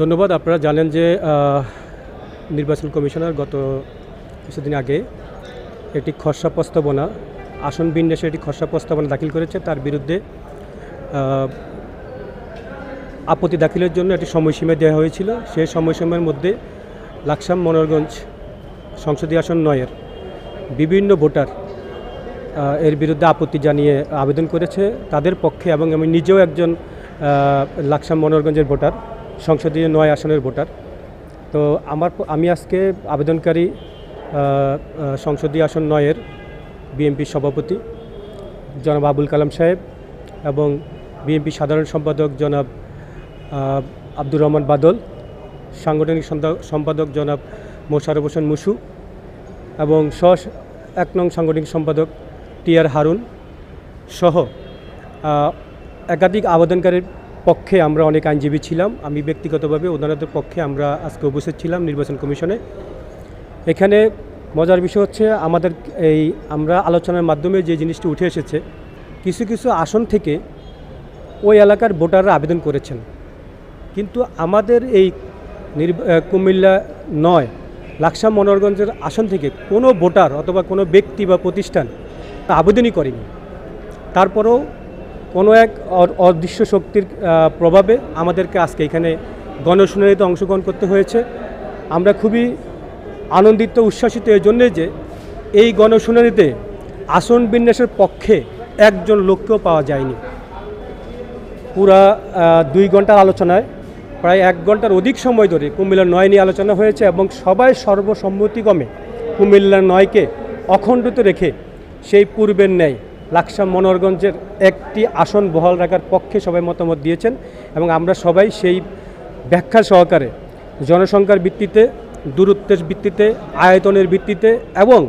ধন্যবাদ। আপনারা জানেন যে নির্বাচন কমিশনার গত কিছুদিন আগে একটি খসড়া প্রস্তাবনা আসন বিন্যাসের একটি খসড়া প্রস্তাবনা দাখিল করেছে। তার বিরুদ্ধে আপত্তি দাখিলের জন্য একটি সময়সীমা দেওয়া হয়েছিল। সেই সময়সীমার মধ্যে লাকসাম মনোহরগঞ্জ সংসদীয় আসন 9-এর বিভিন্ন ভোটার এর বিরুদ্ধে আপত্তি জানিয়ে আবেদন করেছে তাদের পক্ষে, এবং আমি নিজেও একজন লাকসাম মনোহরগঞ্জের ভোটার, সংসদীয় 9 আসনের ভোটার। তো আমি আজকে আবেদনকারী সংসদীয় আসন 9-এর বিএনপি সভাপতি জনাব আবুল কালাম সাহেব এবং বিএনপি সাধারণ সম্পাদক জনাব আব্দুর রহমান বাদল, সাংগঠনিক সম্পাদক জনাব মোশাররফ হোসেন মুসু এবং 1 নং সাংগঠনিক সম্পাদক টিআর হারুন সহ একাধিক আবেদনকারীর পক্ষে আমরা অনেক আইনজীবী ছিলাম। আমি ব্যক্তিগতভাবে ওনাদের পক্ষে আমরা আজকে উপস্থিত ছিলাম নির্বাচন কমিশনে। এখানে মজার বিষয় হচ্ছে আমরা আলোচনার মাধ্যমে যে জিনিসটি উঠে এসেছে, কিছু কিছু আসন থেকে ওই এলাকার ভোটাররা আবেদন করেছেন, কিন্তু আমাদের এই কুমিল্লা 9 লাকসাম মনোহরগঞ্জের আসন থেকে কোনো ভোটার অথবা কোনো ব্যক্তি বা প্রতিষ্ঠান আবেদনই করেনি। তারপরেও কোনো এক অদৃশ্য শক্তির প্রভাবে আমাদেরকে আজকে এখানে গণশুনানিতে অংশগ্রহণ করতে হয়েছে। আমরা খুবই আনন্দিত, উচ্ছ্বাসিত এই জন্যে যে এই গণশুনানিতে আসন বিন্যাসের পক্ষে একজন লোককেও পাওয়া যায়নি। পুরা 2 ঘন্টার আলোচনায় প্রায় 1 ঘন্টার অধিক সময় ধরে কুমিল্লা 9 নিয়ে আলোচনা হয়েছে এবং সবাই সর্বসম্মতিক্রমে কুমিল্লা 9কে অখণ্ডিত রেখে সেই পূর্বের ন্যায় লাকসাম মনোহরগঞ্জের একটি আসন বহাল রাখার পক্ষে সবাই মতামত দিয়েছেন এবং আমরা সবাই সেই ব্যাখ্যা সহকারে জনসংখ্যার ভিত্তিতে, দূরত্বের ভিত্তিতে, আয়তনের ভিত্তিতে এবং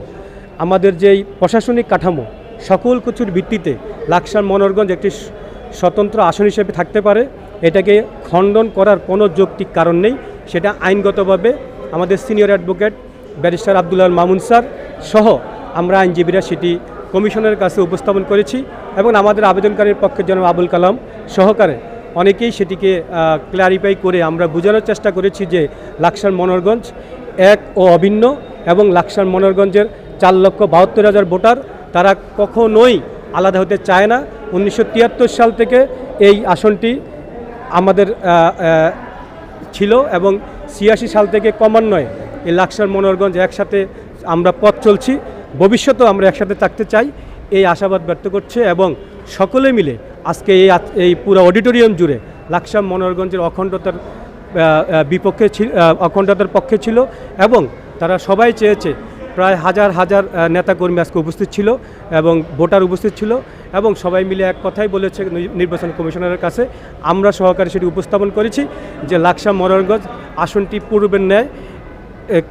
আমাদের যেই প্রশাসনিক কাঠামো সকল কিছুর ভিত্তিতে লাকসাম মনোহরগঞ্জ একটি স্বতন্ত্র আসন হিসেবে থাকতে পারে, এটাকে খণ্ডন করার কোনো যৌক্তিক কারণ নেই। সেটা আইনগতভাবে আমাদের senior advocate barrister Abdul Mamun sir সহ আমরা আইনজীবীরা সেটি কমিশনের কাছে উপস্থাপন করেছি এবং আমাদের আবেদনকারীর পক্ষে জনাব আবুল কালাম সহকারে অনেকেই সেটিকে ক্লারিফাই করে আমরা বোঝানোর চেষ্টা করেছি যে লাকসাম মনোহরগঞ্জ এক ও অভিন্ন এবং লাকসাম মনোহরগঞ্জের 4,72,000 ভোটার তারা কখনোই আলাদা হতে চায় না। 1973 সাল থেকে এই আসনটি আমাদের ছিল এবং 86 সাল থেকে ক্রমান্বয়ে এই লাকসাম মনোহরগঞ্জ একসাথে আমরা পথ চলছি, ভবিষ্যতেও আমরা একসাথে থাকতে চাই এই আশাবাদ ব্যক্ত করছে এবং সকলে মিলে আজকে এই পুরো অডিটোরিয়াম জুড়ে লাকসাম মনোহরগঞ্জের অখণ্ডতার পক্ষে ছিল এবং তারা সবাই চেয়েছে। প্রায় হাজার নেতাকর্মী আজকে উপস্থিত ছিল এবং ভোটার উপস্থিত ছিল এবং সবাই মিলে এক কথাই বলেছে নির্বাচন কমিশনারের কাছে, আমরা সহকারে সেটি উপস্থাপন করেছি যে লাকসাম মনোহরগঞ্জ আসনটি পূর্বের ন্যায়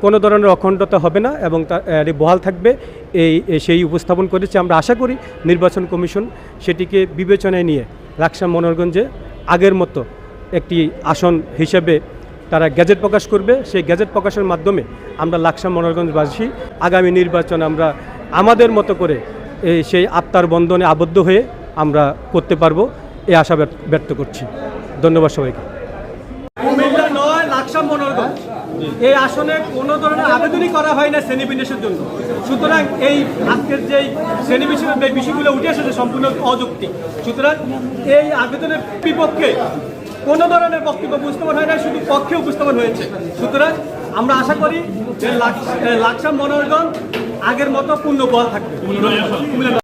কোনো ধরনের অখণ্ডতা হবে না এবং বহাল থাকবে, সেই উপস্থাপন করেছে। আমরা আশা করি নির্বাচন কমিশন সেটিকে বিবেচনায় নিয়ে লাকসাম মনোহরগঞ্জে আগের মতো একটি আসন হিসেবে তারা গেজেট প্রকাশ করবে। সেই গেজেট প্রকাশের মাধ্যমে আমরা লাকসাম মনোহরগঞ্জবাসী আগামী নির্বাচন আমরা আমাদের মতো করে সেই আত্মার বন্ধনে আবদ্ধ হয়ে আমরা করতে পারবো, এই আশা ব্যক্ত করছি। ধন্যবাদ সবাইকে। কুমিল্লা 9 লাকসাম মনোহরগঞ্জ এই আসনে কোনো ধরনের আবেদনই করা হয় না শ্রেণীবিন্যাসের জন্য। সুতরাং এই আজকের যেই শ্রেণীবিন্যাসের বিষয়গুলো উঠে এসেছে সম্পূর্ণ অযৌক্তিক। সুতরাং এই আবেদনের বিপক্ষে কোনো ধরনের বক্তব্য উপস্থাপন হয় না, শুধু পক্ষে উপস্থাপন হয়েছে। সুতরাং আমরা আশা করি যে লাকসাম মনোহরগঞ্জ আগের মতো পূর্ণ বল থাকবে।